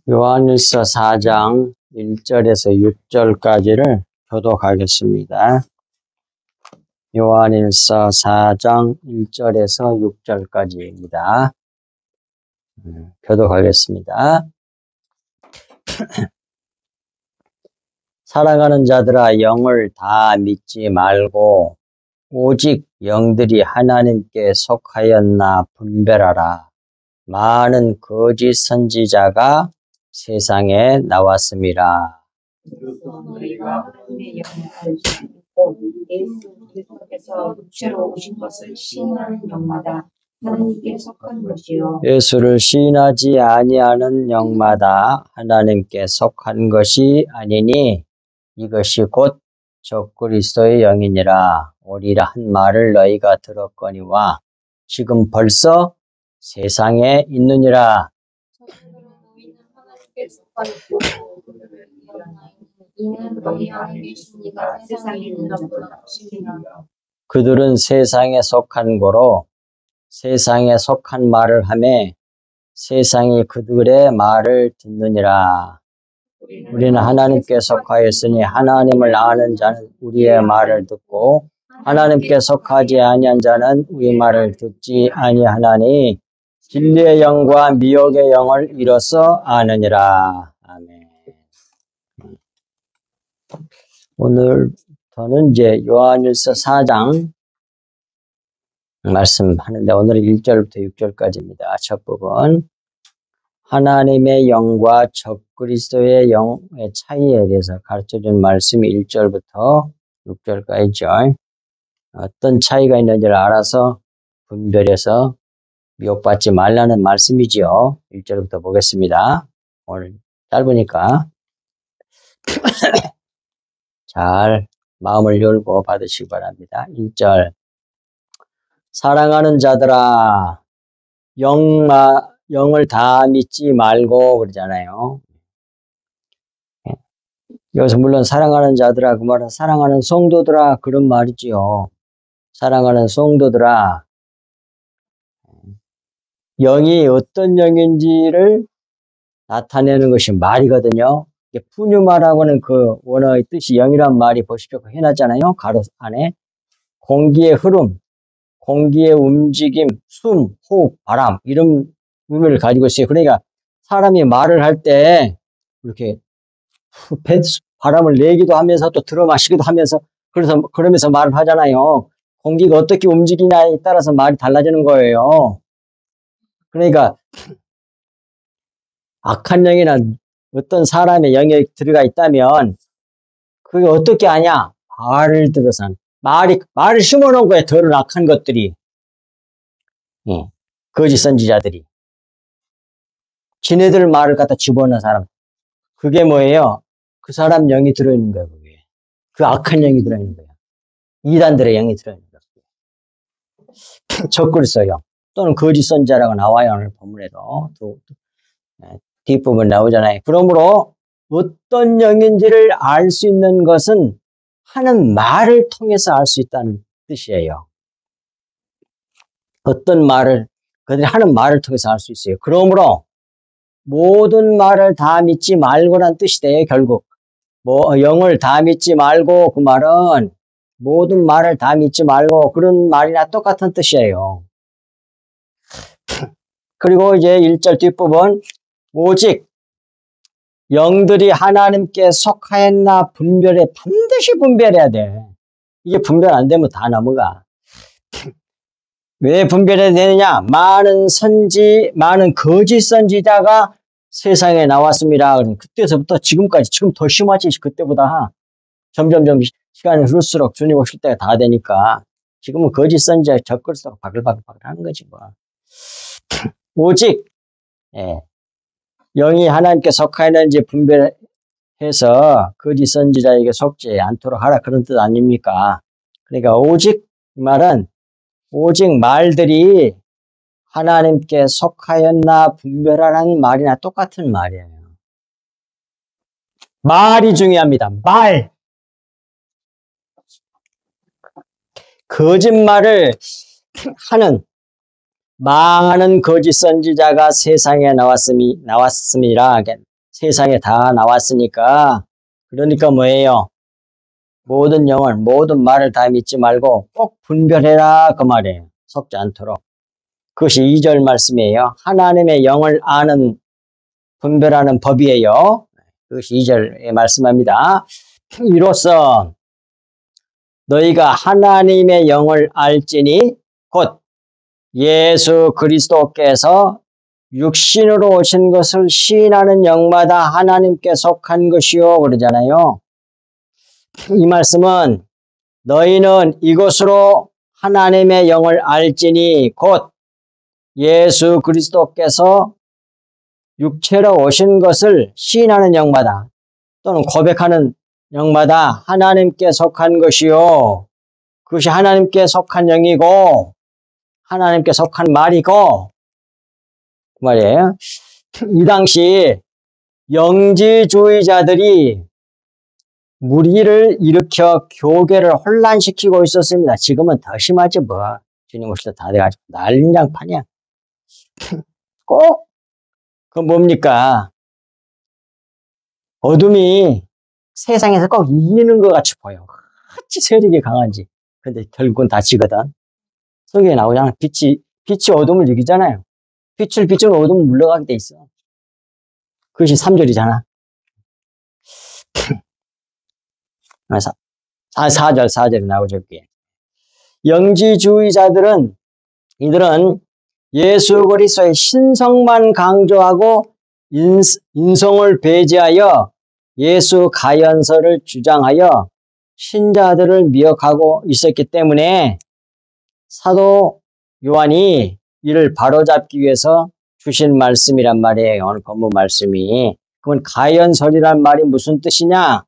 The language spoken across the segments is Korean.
요한일서 4장 1절에서 6절까지를 교독하겠습니다. 요한일서 4장 1절에서 6절까지입니다. 교독하겠습니다. 사랑하는 자들아, 영을 다 믿지 말고 오직 영들이 하나님께 속하였나 분별하라. 많은 거짓 선지자가 세상에 나왔음이라. 너희가 하나님의 영을 알 수 있고 예수 그리스도께서 육체로 오신 것을 시인하는 영마다 하나님께 속한 것이요. 예수를 시인하지 아니하는 영마다 하나님께 속한 것이 아니니 이것이 곧 적그리스도의 영이니라. 오리라 한 말을 너희가 들었거니와 지금 벌써 세상에 있느니라. 너희는 하나님께 속한 것이고 이는 너희 안에 계신 이가 세상에 있는 것보다 크시니라. 그들은 세상에 속한 거로 세상에 속한 말을 하매 세상이 그들의 말을 듣느니라. 우리는 하나님께 속하였으니 하나님을 아는 자는 우리의 말을 듣고 하나님께 속하지 아니한 자는 우리 말을 듣지 아니하나니 진리의 영과 미혹의 영을 이로써 아느니라. 아멘. 오늘부터는 이제 요한일서 4장 말씀하는데 오늘은 1절부터 6절까지입니다. 첫 부분. 하나님의 영과 적그리스도의 영의 차이에 대해서 가르쳐준 말씀이 1절부터 6절까지죠. 어떤 차이가 있는지를 알아서 분별해서 미혹받지 말라는 말씀이지요. 1절부터 보겠습니다. 오늘 짧으니까 잘 마음을 열고 받으시기 바랍니다. 1절. 사랑하는 자들아, 영을 다 믿지 말고 그러잖아요. 여기서 물론 사랑하는 자들아 그 말은 사랑하는 성도들아 그런 말이지요. 사랑하는 성도들아, 영이 어떤 영인지를 나타내는 것이 말이거든요. 푸뉴마라고는 그 원어의 뜻이 영이란 말이 보십시오. 해놨잖아요. 가로 안에. 공기의 흐름, 공기의 움직임, 숨, 호흡, 바람 이런 의미를 가지고 있어요. 그러니까 사람이 말을 할 때 이렇게 바람을 내기도 하면서 또 들어 마시기도 하면서 그러면서 말을 하잖아요. 공기가 어떻게 움직이냐에 따라서 말이 달라지는 거예요. 그러니까 악한 영이나 어떤 사람의 영이 들어가 있다면 그게 어떻게 아냐? 말을 들어서 말을 심어놓은 거예요. 더러운 악한 것들이. 거짓 선지자들이. 지네들 말을 갖다 집어넣은 사람. 그게 뭐예요? 그 사람 영이 들어있는 거예요. 그게. 그 악한 영이 들어있는 거예요. 이단들의 영이 들어있는 거예요. 적그리스도 영 또는 거짓 선지자라고 나와요. 오늘 본문에도. 뒷부분 나오잖아요. 그러므로 어떤 영인지를 알 수 있는 것은 하는 말을 통해서 알 수 있다는 뜻이에요. 어떤 말을, 그들이 하는 말을 통해서 알 수 있어요. 그러므로 모든 말을 다 믿지 말고란 뜻이 돼요, 결국. 영을 다 믿지 말고, 그 말은 모든 말을 다 믿지 말고, 그런 말이나 똑같은 뜻이에요. 그리고 이제 1절 뒷부분, 오직 영들이 하나님께 속하였나 반드시 분별해야 돼. 이게 분별 안 되면 다 넘어가. 왜 분별해야 되느냐? 많은 거짓 선지자가 세상에 나왔습니다. 그때서부터 지금까지, 지금 더 심하지, 그때보다. 점점점 시간이 흐를수록 주님 오실 때가 다 되니까. 지금은 거짓 선지자 적그리스도가 바글바글 하는 거지, 뭐. 오직, 영이 하나님께 속하였는지 분별해서 거짓 선지자에게 속지 않도록 하라. 그런 뜻 아닙니까? 그러니까 오직, 이 말은 오직 말들이 하나님께 속하였나 분별하라는 말이나 똑같은 말이에요. 말이 중요합니다. 말. 거짓말을 하는 망하는 거짓 선지자가 세상에 나왔습니다. 세상에 다 나왔으니까 그러니까 뭐예요? 모든 영을 모든 말을 다 믿지 말고 꼭 분별해라 그 말이에요. 속지 않도록. 그것이 2절 말씀이에요. 하나님의 영을 아는 분별하는 법이에요. 그것이 2절에 말씀합니다. 이로써 너희가 하나님의 영을 알지니 곧 예수 그리스도께서 육신으로 오신 것을 시인하는 영마다 하나님께 속한 것이요 그러잖아요. 이 말씀은 너희는 이것으로 하나님의 영을 알지니 곧 예수 그리스도께서 육체로 오신 것을 시인하는 영마다 또는 고백하는 영마다 하나님께 속한 것이요. 그것이 하나님께 속한 영이고 하나님께 속한 말이고 그 말이에요. 이 당시 영지주의자들이 무리를 일으켜 교계를 혼란시키고 있었습니다. 지금은 더 심하지 뭐. 주님 오실 때 다 돼가지고 난장판이야. 꼭 그 뭡니까? 어둠이 세상에서 꼭 이기는 것 같이 보여. 어찌 세력이 강한지. 근데 결국은 다 지거든. 성경에 나오잖아. 빛이 어둠을 이기잖아요. 빛을 비추는 어둠은 물러가게 돼 있어. 그것이 3절이잖아. 4절에 나오죠. 그게. 영지주의자들은 이들은 예수 그리스도의 신성만 강조하고 인성을 배제하여 예수 가연설을 주장하여 신자들을 미혹하고 있었기 때문에 사도 요한이 이를 바로잡기 위해서 주신 말씀이란 말이에요. 오늘 본문 말씀이. 그건 가연설이란 말이 무슨 뜻이냐?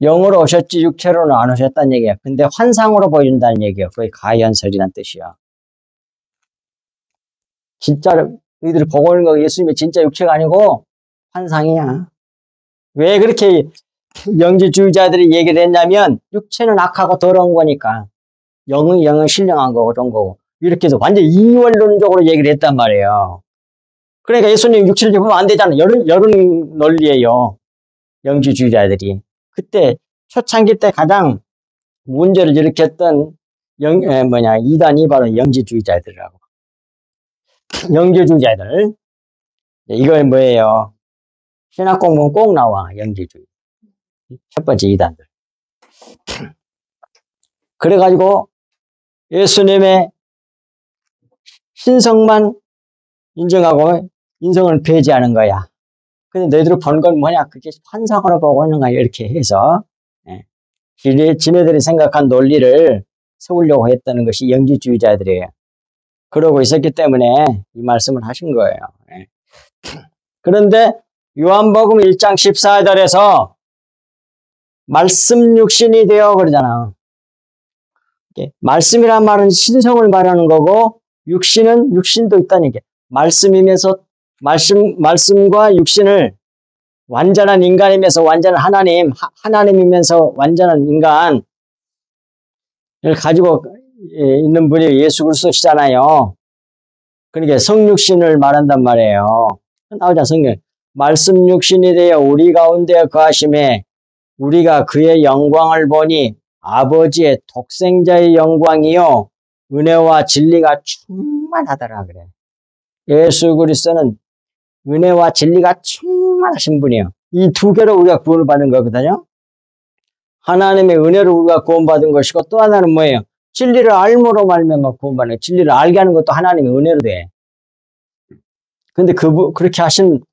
영으로 오셨지 육체로는 안 오셨다는 얘기야. 근데 환상으로 보여준다는 얘기야. 그게 가연설이란 뜻이야. 진짜로 너희들이 보고 있는 거 예수님이 진짜 육체가 아니고 환상이야. 왜 그렇게 영지주의자들이 얘기를 했냐면 육체는 악하고 더러운 거니까 영은 신령한 거고 좋은 거고 이렇게 해서 완전 이원론적으로 얘기를 했단 말이에요. 그러니까 예수님 육체를 입으면 안 되잖아. 여론 논리예요. 영지주의자들이. 그때 초창기 때 가장 문제를 일으켰던 이단이 바로 영지주의자들이라고. 영지주의자들. 이거 뭐예요? 신학 공부는 꼭 나와. 영지주의. 첫 번째 이단들. 그래가지고 예수님의 신성만 인정하고 인성을 배제하는 거야. 근데 너희들 본 건 뭐냐? 그게 환상으로 보고 있는 거야. 이렇게 해서 지네들이 생각한 논리를 세우려고 했다는 것이 영지주의자들이에요. 그러고 있었기 때문에 이 말씀을 하신 거예요. 그런데 요한복음 1장 14절에서 말씀 육신이 되어 그러잖아. 말씀이란 말은 신성을 말하는 거고 육신은 육신도 있다는 얘기야. 말씀이면서 말씀과 육신을 완전한 인간이면서 완전한 하나님이면서 완전한 인간을 가지고 있는 분이 예수 그리스도시잖아요. 그러니까 성육신을 말한단 말이에요. 나오자 성경. 말씀 육신이 되어 우리 가운데 거하심에 우리가 그의 영광을 보니 아버지의 독생자의 영광이요 은혜와 진리가 충만하더라 그래. 예수 그리스도는 은혜와 진리가 충만하신 분이에요. 이 두 개로 우리가 구원을 받는 거거든요. 하나님의 은혜로 우리가 구원받은 것이고 또 하나는 뭐예요? 진리를 알므로 말미암아 구원받는 거예요. 진리를 알게 하는 것도 하나님의 은혜로 돼. 근데 그렇게 하신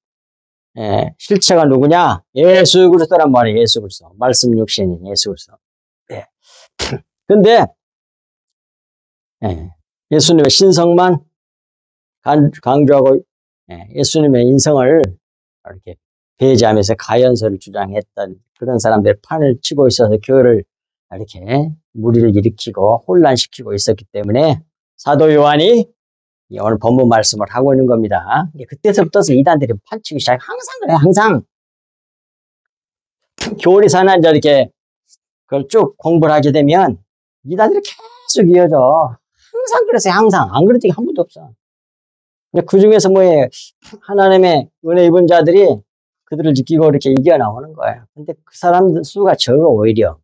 실체가 누구냐? 예수 그리스도란 말이에요. 예수 그리스도. 말씀 육신인 예수 그리스도. 네. 근데 예수님의 신성만 강조하고 예수님의 인성을 이렇게 배제하면서 가연설을 주장했던 그런 사람들의 판을 치고 있어서 교회를 이렇게 무리를 일으키고 혼란시키고 있었기 때문에 사도 요한이 오늘 본문 말씀을 하고 있는 겁니다. 그때서부터 이단들이 판치기 시작. 항상 그래, 항상. 교리사나 이렇게 그걸 쭉 공부를 하게 되면 이단들이 계속 이어져. 항상 그랬어요, 항상. 안 그런 적이 한 번도 없어. 그 중에서 뭐예요? 하나님의 은혜 입은 자들이 그들을 지키고 이렇게 이겨나오는 거예요. 근데 그 사람들 수가 적어, 오히려.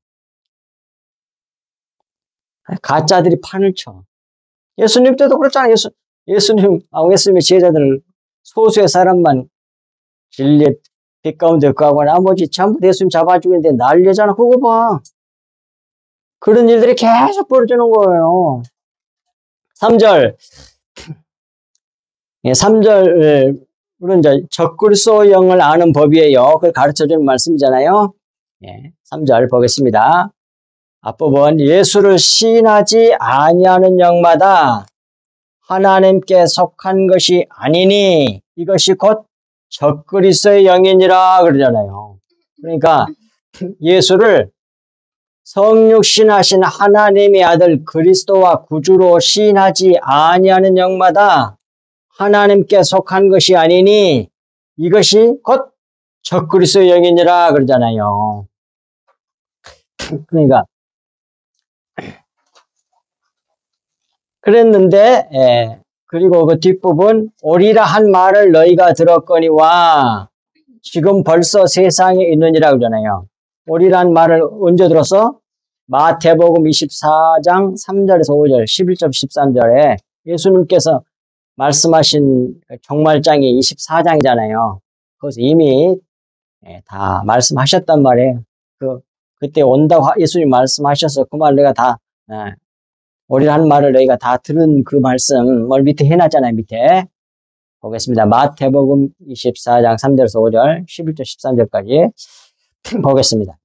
가짜들이 판을 쳐. 예수님 때도 그렇잖아요. 예수님의 제자들을 소수의 사람만 진리의 빛 가운데 가고 나머지 전부 예수님 잡아주는데 난리잖아. 그거 봐. 그런 일들이 계속 벌어지는 거예요. 3절. 3절은 이제 적그리스도영을 아는 법이에요. 그걸 가르쳐주는 말씀이잖아요. 3절 보겠습니다. 앞부분 예수를 시인하지 아니하는 영마다 하나님께 속한 것이 아니니 이것이 곧 적그리스도의 영이니라 그러잖아요. 그러니까 예수를 성육신하신 하나님의 아들 그리스도와 구주로 시인하지 아니하는 영마다 하나님께 속한 것이 아니니 이것이 곧 적그리스도의 영이니라 그러잖아요. 그러니까 그랬는데 그리고 그 뒷부분 오리라 한 말을 너희가 들었거니와 지금 벌써 세상에 있느니라 그러잖아요. 오리란 말을 언제 들었어? 마태복음 24장 3절에서 5절, 11절, 13절에 예수님께서 말씀하신 종말장이 24장이잖아요. 거기서 이미 다 말씀하셨단 말이에요. 그때 온다고 예수님 말씀하셔서 그 말 내가 다 오리란 말을 너희가 다 들은 그 말씀을 밑에 해놨잖아요. 밑에 보겠습니다. 마태복음 24장 3절에서 5절, 11절, 13절까지 보겠습니다.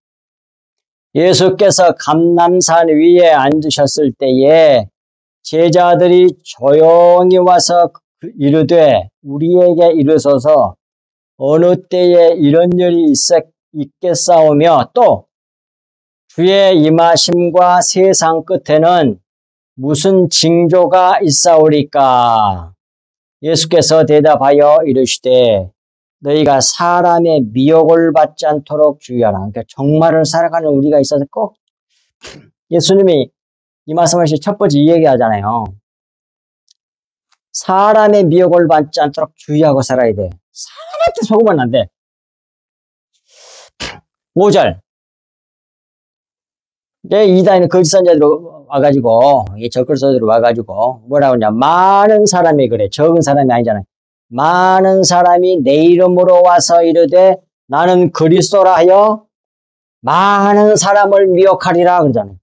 예수께서 감람산 위에 앉으셨을 때에 제자들이 조용히 와서 이르되 우리에게 이르소서 어느 때에 이런 일이 있겠사오며 또 주의 임하심과 세상 끝에는 무슨 징조가 있사오리까? 예수께서 대답하여 이르시되 너희가 사람의 미혹을 받지 않도록 주의하라. 그러니까 정말을 살아가는 우리가 있어서 꼭 예수님이 이 말씀하신 첫 번째 이 얘기하잖아요. 사람의 미혹을 받지 않도록 주의하고 살아야 돼. 사람한테 속으면 안 돼. 5절. 이단의 거짓 선자들이 와가지고, 이 적그리스도들이 와가지고, 뭐라고 하냐. 많은 사람이 그래. 적은 사람이 아니잖아요. 많은 사람이 내 이름으로 와서 이르되 나는 그리스도라 하여 많은 사람을 미혹하리라 그러잖아요.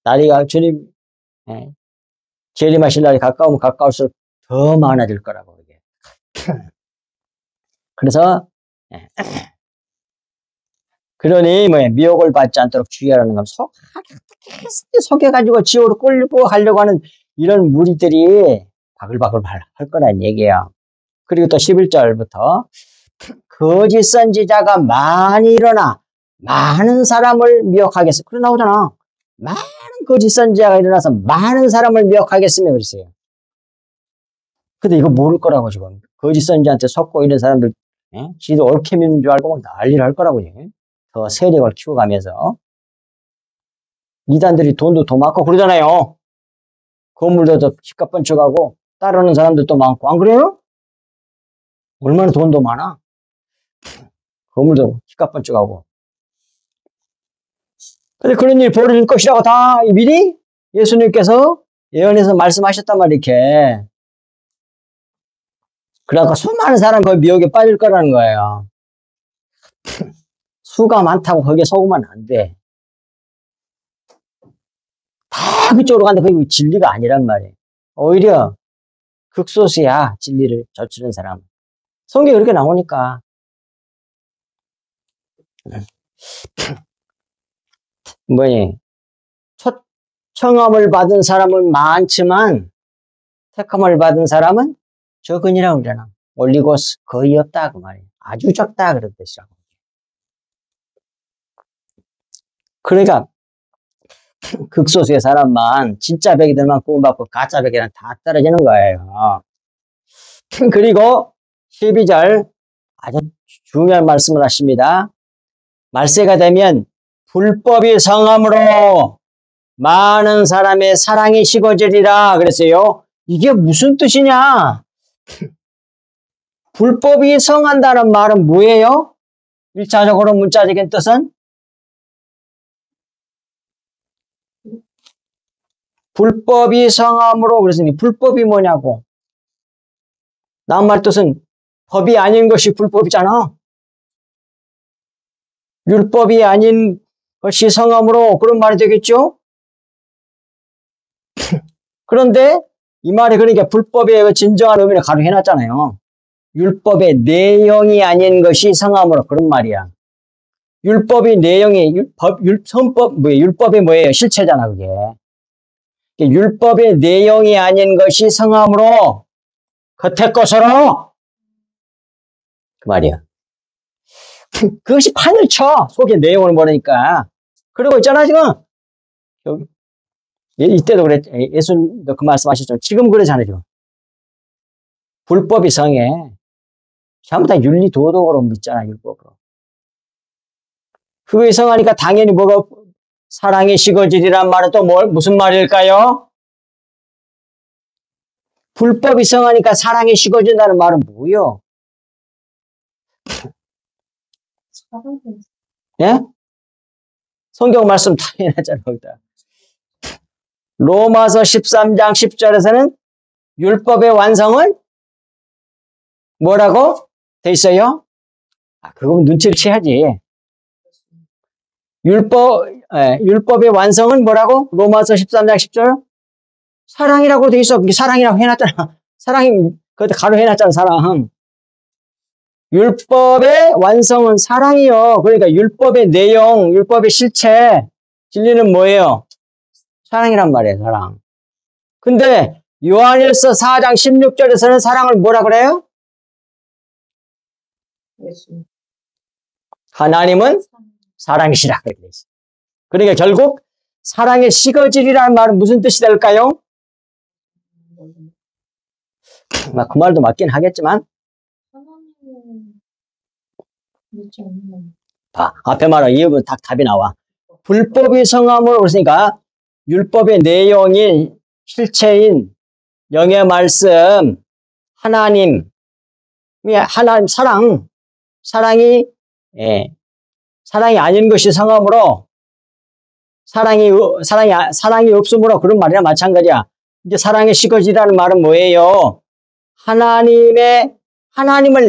날이가 주님 재림하실 날이 가까우면 가까울수록 더 많아질 거라고. 이게. 그래서 그러니 미혹을 받지 않도록 주의하라는 건 속여가지고 지옥으로 끌고 가려고 하는 이런 무리들이 바글바글 할 거란 얘기예요. 그리고 또 11절부터 거짓 선지자가 많이 일어나 많은 사람을 미혹하겠어. 그래 나오잖아. 많은 거짓 선지자가 일어나서 많은 사람을 미혹하겠으며 그랬어요. 근데 이거 모를 거라고 지금. 거짓 선지자한테 속고 이런 사람들 지도 옳게 믿는 줄 알고 난리를 할 거라고. 더 세력을 키워가면서. 이단들이 돈도 더 많고 그러잖아요. 건물도 더 집값 번쩍하고 따르는 사람들도 많고 안 그래요? 얼마나 돈도 많아? 건물도 집값 번쩍하고. 근데 그런 일이 벌어질 것이라고 다 미리 예수님께서 예언해서 말씀하셨단 말이에요. 이렇게. 그러니까 수많은 사람이 거기 미혹에 빠질 거라는 거예요. 수가 많다고 거기에 속으면 안 돼. 다 그쪽으로 가는데 그게 진리가 아니란 말이에요. 오히려 극소수야, 진리를 젖히는 사람. 성경에 그렇게 나오니까. 청함을 받은 사람은 많지만 택함을 받은 사람은 적으니라고 그러잖아. 올리고스 거의 없다 그 말이에요. 아주 적다 그런 뜻이라고. 그러니까 극소수의 사람만 진짜 백이들만 구원받고 가짜 백이랑 다 떨어지는 거예요. 그리고 12절 아주 중요한 말씀을 하십니다. 말세가 되면 불법이 성함으로 많은 사람의 사랑이 식어지리라 그랬어요. 이게 무슨 뜻이냐? 불법이 성한다는 말은 뭐예요? 1차적으로 문자적인 뜻은? 불법이 성함으로 그랬으니 불법이 뭐냐고. 낱말 뜻은 법이 아닌 것이 불법이잖아. 율법이 아닌 것이 성함으로 그런 말이 되겠죠? 그런데 이 말이 그러니까 불법의 진정한 의미를 가로 해놨잖아요. 율법의 내용이 아닌 것이 성함으로 그런 말이야. 율법이 내용이 율법이 뭐예요? 실체잖아 그게. 율법의 내용이 아닌 것이 성함으로 겉의 것으로 그 말이야. 그것이 판을 쳐. 속의 내용을 모르니까. 그러고 있잖아 지금. 여기. 이때도 그랬. 예수님도 그 말씀하셨죠. 지금 그러잖아요 지금. 불법이 성해. 전부 다 윤리도덕으로 믿잖아 율법으로. 그게 성하니까 당연히 뭐가 사랑이 식어지리란 말은 또 무슨 말일까요? 불법이 성하니까 사랑이 식어진다는 말은 뭐요? 예? 성경 말씀 다 해놨잖아 거기다. 로마서 13장 10절에서는 율법의 완성은 뭐라고 돼 있어요? 그건 눈치를 채야지. 율법의 완성은 뭐라고? 로마서 13장 10절? 사랑이라고 돼 있어. 사랑이라고 해놨잖아. 사랑이, 그것도 가로 해놨잖아, 사랑. 율법의 완성은 사랑이요. 그러니까 율법의 내용, 율법의 실체, 진리는 뭐예요? 사랑이란 말이에요, 사랑. 근데 요한일서 4장 16절에서는 사랑을 뭐라 그래요? 하나님은 사랑이시라. 그러니까 결국 사랑의 식어질이라는 말은 무슨 뜻이 될까요? 그 말도 맞긴 하겠지만 앞에 말은 이어면 딱 답이 나와. 불법이 성함으로 그랬으니까 율법의 내용인 실체인 영의 말씀 하나님 사랑이 아닌 것이 성함으로 사랑이 없으므로 그런 말이나 마찬가지야. 이제 사랑의 식어지라는 말은 뭐예요? 하나님을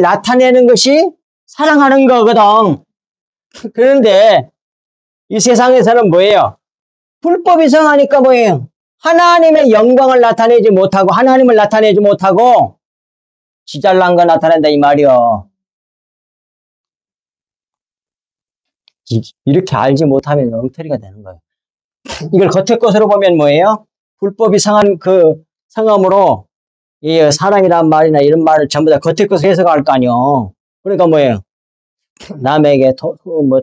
나타내는 것이 사랑하는 거거든. 그런데 이 세상에서는 뭐예요? 불법이 성하니까 뭐예요? 하나님의 영광을 나타내지 못하고 하나님을 나타내지 못하고 지잘난 거 나타낸다 이 말이요. 이렇게 알지 못하면 엉터리가 되는 거예요. 이걸 겉의 것으로 보면 뭐예요? 불법이 성한 그 성함으로 이 사랑이란 말이나 이런 말을 전부 다 겉의 것으로 해석할 거 아니요. 그러니까 뭐예요? 남에게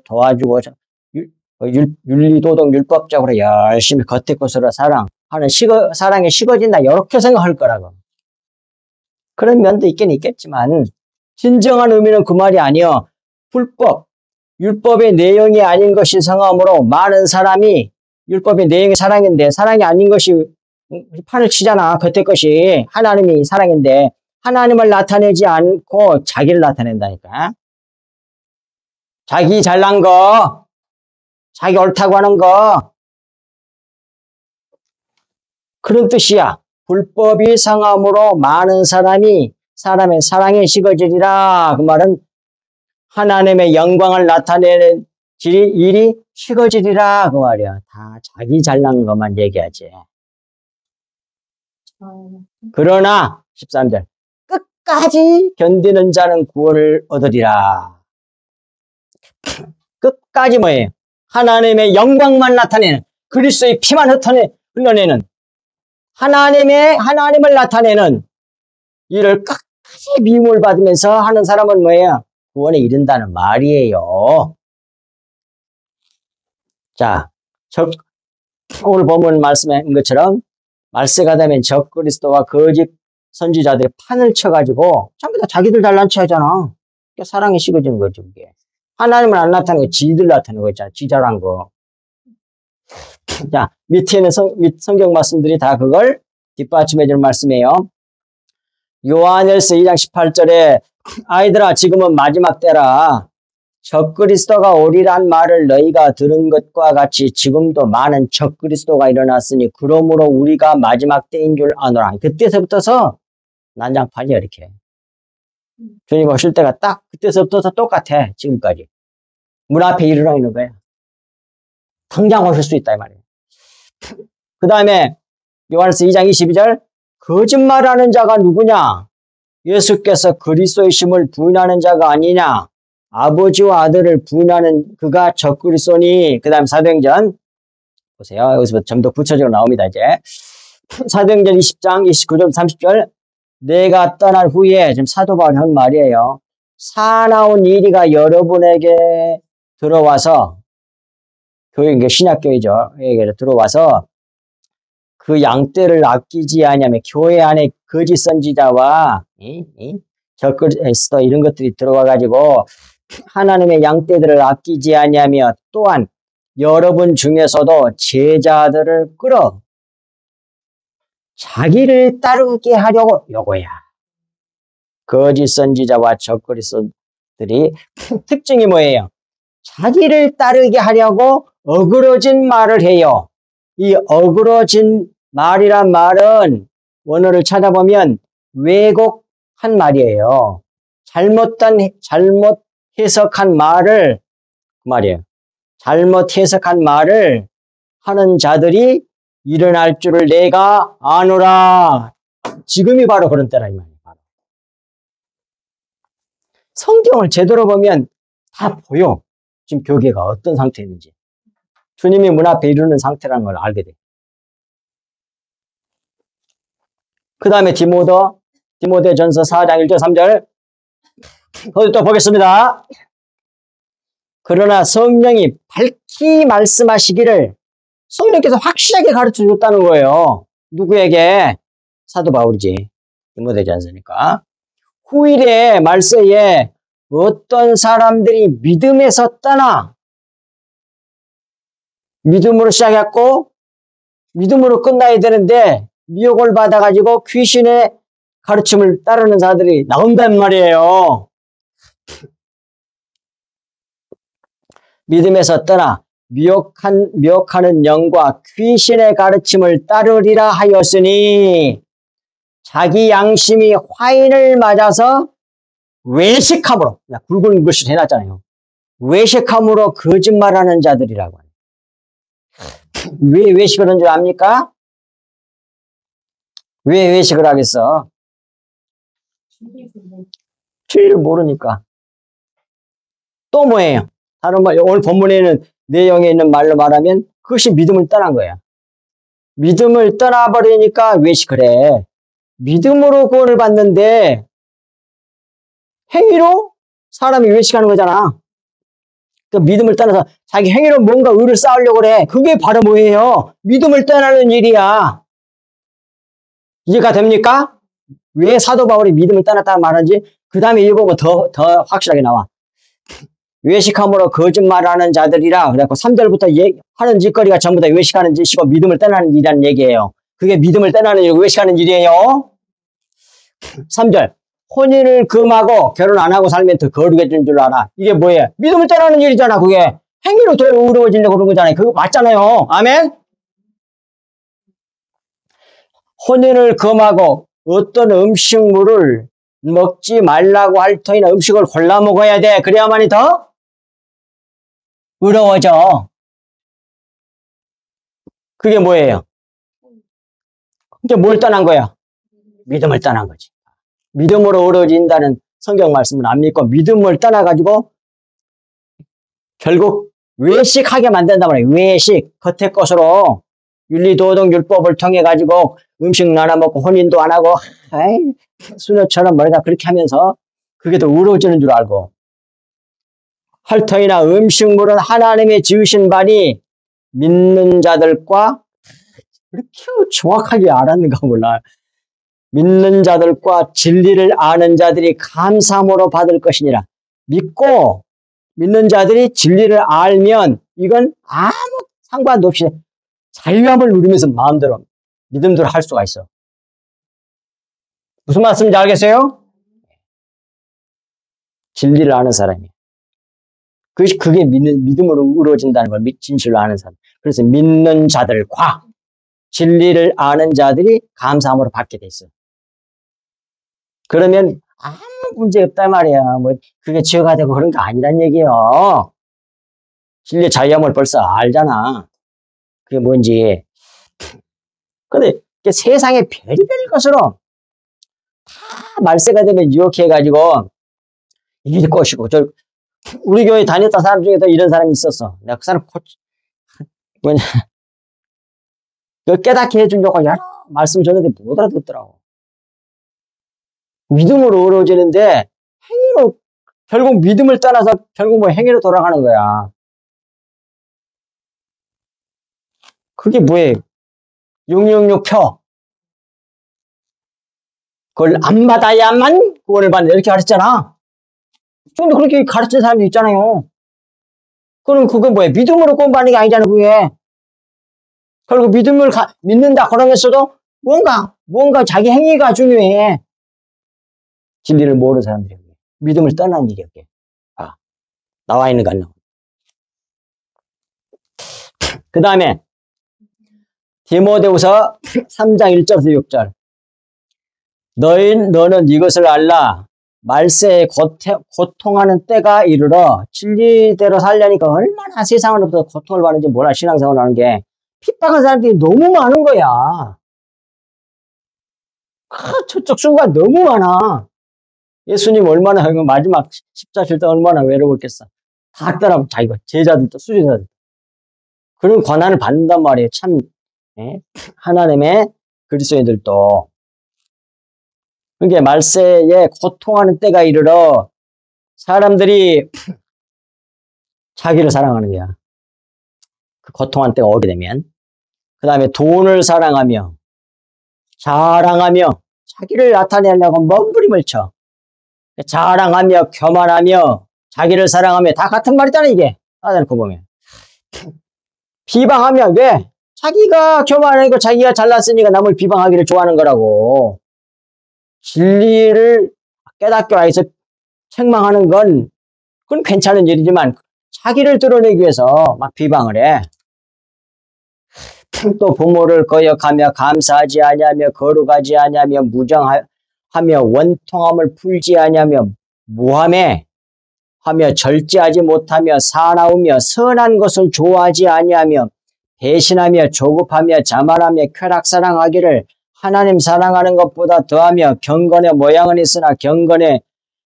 도와주고 윤리도덕 율법적으로 열심히 겉의 것으로 사랑이 식어진다 이렇게 생각할 거라고. 그런 면도 있긴 있겠지만 진정한 의미는 그 말이 아니요. 율법의 내용이 아닌 것이 성함으로 많은 사람이 율법의 내용이 사랑인데 사랑이 아닌 것이 판을 치잖아. 겉의 것이 하나님이 사랑인데 하나님을 나타내지 않고 자기를 나타낸다니까. 자기 잘난 거, 자기 옳다고 하는 거 그런 뜻이야. 불법이 성함으로 많은 사람의 사랑이 식어지리라. 그 말은 하나님의 영광을 나타내는 일이 식어지리라 그 말이야. 다 자기 잘난 것만 얘기하지. 그러나 13절 끝까지 견디는 자는 구원을 얻으리라. 끝까지 뭐예요? 하나님의 영광만 나타내는 그리스도의 피만 흘러내는 하나님을 나타내는 일을 끝까지 미움을 받으면서 하는 사람은 뭐예요? 구원에 이른다는 말이에요. 자, 오늘 본문 말씀한 것처럼 말세가 되면 적그리스도와 거짓 선지자들이 판을 쳐가지고 전부 다 자기들 잘난 체 하잖아. 그러니까 사랑이 식어지는 거죠. 그게. 하나님을 안 나타내고 지들 나타내고 있잖아. 지 잘한 거. 자, 밑에 있는 성경 말씀들이 다 그걸 뒷받침해 주는 말씀이에요. 요한일서 2장 18절에 아이들아 지금은 마지막 때라 적그리스도가 오리란 말을 너희가 들은 것과 같이 지금도 많은 적그리스도가 일어났으니 그러므로 우리가 마지막 때인 줄 아노라. 그때서부터서 난장판이야 이렇게. 주님 오실 때가 딱 그때서부터 똑같아 지금까지. 문 앞에 일어나 있는 거야. 당장 오실 수 있다 이 말이에요. 그 다음에 요한일서 2장 22절 거짓말하는 자가 누구냐? 예수께서 그리스도이심을 부인하는 자가 아니냐? 아버지와 아들을 부인하는 그가 적그리스도니. 그 다음 사도행전 보세요. 여기서부터 좀 더 구체적으로 나옵니다. 이제 사도행전 20장 29절 30절 내가 떠날 후에 지금 사도 바울이 한 말이에요. 사나운 이리가 여러분에게 들어와서 교회 신약교회죠. 에게 들어와서 그 양떼를 아끼지 아니하며 교회 안에 거짓 선지자와 적그리스도 이런 것들이 들어와 가지고 하나님의 양떼들을 아끼지 아니하며 또한 여러분 중에서도 제자들을 끌어 자기를 따르게 하려고 요거야. 거짓 선지자와 적그리스도들이 특징이 뭐예요? 자기를 따르게 하려고 어그러진 말을 해요. 이 어그러진 말이란 말은 원어를 찾아보면 왜곡한 말이에요. 잘못 해석한 말을 그 말이에요. 잘못 해석한 말을 하는 자들이 일어날 줄을 내가 아노라. 지금이 바로 그런 때라 이 말이에요. 성경을 제대로 보면 다 보여. 지금 교계가 어떤 상태인지. 주님이 문 앞에 이르는 상태라는 걸 알게 돼. 그 다음에 디모데전서 4장 1절 3절 거기 또 보겠습니다. 그러나 성령이 밝히 말씀하시기를 성령께서 확실하게 가르쳐 줬다는 거예요. 누구에게? 사도 바울이지. 디모데전서니까. 후일에 말세에 어떤 사람들이 믿음에서 떠나 믿음으로 시작했고 믿음으로 끝나야 되는데 미혹을 받아가지고 귀신의 가르침을 따르는 자들이 나온단 말이에요. 믿음에서 떠나 미혹하는 영과 귀신의 가르침을 따르리라 하였으니 자기 양심이 화인을 맞아서 외식함으로 굵은 글씨를 해놨잖아요. 외식함으로 거짓말하는 자들이라고 해요. 왜 외식을 하는 줄 압니까? 왜 외식을 하겠어? 진리를 모르니까. 또 뭐예요? 다른 말, 오늘 본문에는 내용에 있는 말로 말하면 그것이 믿음을 떠난 거야. 믿음을 떠나버리니까 외식을 해. 믿음으로 구원을 받는데 행위로 사람이 외식하는 거잖아. 그 믿음을 떠나서 자기 행위로 뭔가 의를 쌓으려고 그래. 그게 바로 뭐예요? 믿음을 떠나는 일이야. 이해가 됩니까? 왜 사도 바울이 믿음을 떠났다는 말하는지 그 다음에 읽어보면 더 확실하게 나와. 외식함으로 거짓말하는 자들이라 그래갖고 3절부터 하는 짓거리가 전부 다 외식하는 짓이고 믿음을 떠나는 일이라는 얘기예요. 그게 믿음을 떠나는 일이고 외식하는 일이에요. 3절 혼인을 금하고 결혼 안 하고 살면 더 거룩해진 줄 알아. 이게 뭐예요? 믿음을 떠나는 일이잖아. 그게 행위로 더 의로워지려고 그런 거잖아요. 그거 맞잖아요. 아멘? 혼인을 금하고 어떤 음식물을 먹지 말라고 할 터이나 음식을 골라 먹어야 돼. 그래야만이 더 의로워져. 그게 뭐예요? 이게 뭘 떠난 거야? 믿음을 떠난 거지. 믿음으로 의로워진다는 성경 말씀을 안 믿고 믿음을 떠나가지고 결국 외식하게 만든단 말이에요. 외식, 겉의 것으로 윤리도덕율법을 통해 가지고 음식 나눠 먹고 혼인도 안 하고 수녀처럼 머리가 그렇게 하면서 그게 더 의로워지는 줄 알고 헐터이나 음식물은 하나님의 지으신 바니 믿는 자들과 이렇게 정확하게 알았는가 몰라. 믿는 자들과 진리를 아는 자들이 감사함으로 받을 것이니라. 믿고 믿는 자들이 진리를 알면 이건 아무 상관도 없이 자유함을 누리면서 마음대로 믿음대로 할 수가 있어. 무슨 말씀인지 알겠어요? 진리를 아는 사람이. 그게 믿음으로 이루어진다는 걸 진실로 아는 사람. 그래서 믿는 자들과 진리를 아는 자들이 감사함으로 받게 돼 있어. 그러면 아무 문제 없단 말이야. 뭐 그게 죄가 되고 그런 거 아니란 얘기예요. 진리의 자유함을 벌써 알잖아. 그게 뭔지. 근데 세상에 별의별 것으로 다 말세가 되면 유혹해가지고 이게 것이고 우리 교회 다녔던 사람 중에도 이런 사람이 있었어. 내가 그 사람 뭐냐 깨닫게 해주려고 여러 말씀 전했는데 못 알아듣더라고. 믿음으로 어우러지는데 행위로 결국 믿음을 떠나서 결국 뭐 행위로 돌아가는 거야. 그게 뭐예요? 666표. 그걸 안 받아야만 구원을 받는 이렇게 가르쳤잖아. 근데 그렇게 가르친 사람도 있잖아요. 그럼 그건 뭐예요? 믿음으로 구원 받는 게 아니잖아, 그게. 결국 믿음을 믿는다 그러면서도 뭔가 자기 행위가 중요해. 진리를 모르는 사람들이 믿음을 떠나는 일이었게. 나와 있는 거 안 나와. 그 다음에 디모데후서 3장 1절에서 6절. 너는 이것을 알라. 말세에 고통하는 때가 이르러 진리대로 살려니까 얼마나 세상으로부터 고통을 받는지 몰라. 신앙생활을 하는 게 핍박한 사람들이 너무 많은 거야. 저쪽 순간 너무 많아. 예수님 얼마나 마지막 십자실 때 얼마나 외로웠겠어. 다 따라 자기가 제자들도 수제자들 그런 권한을 받는단 말이에요. 참 하나님의 그리스도인들도. 그러니까 말세에 고통하는 때가 이르러 사람들이 자기를 사랑하는 거야. 그 고통한 때가 오게 되면. 그 다음에 돈을 사랑하며 자랑하며 자기를 나타내려고 몸부림을 쳐. 자랑하며 교만하며 자기를 사랑하며 다 같은 말이잖아 이게. 따져놓고 보면. 비방하며 왜? 자기가 교만하고 자기가 잘났으니까 남을 비방하기를 좋아하는 거라고. 진리를 깨닫게 와서 책망하는 그건 괜찮은 일이지만 자기를 드러내기 위해서 막 비방을 해. 또 부모를 거역하며 감사하지 아니하며 거룩하지 아니하며 무정하며 원통함을 풀지 아니하며 무함에 하며 절제하지 못하며 사나우며 선한 것을 좋아하지 아니하며 배신하며 조급하며 자만하며 쾌락사랑하기를 하나님 사랑하는 것보다 더하며 경건의 모양은 있으나 경건의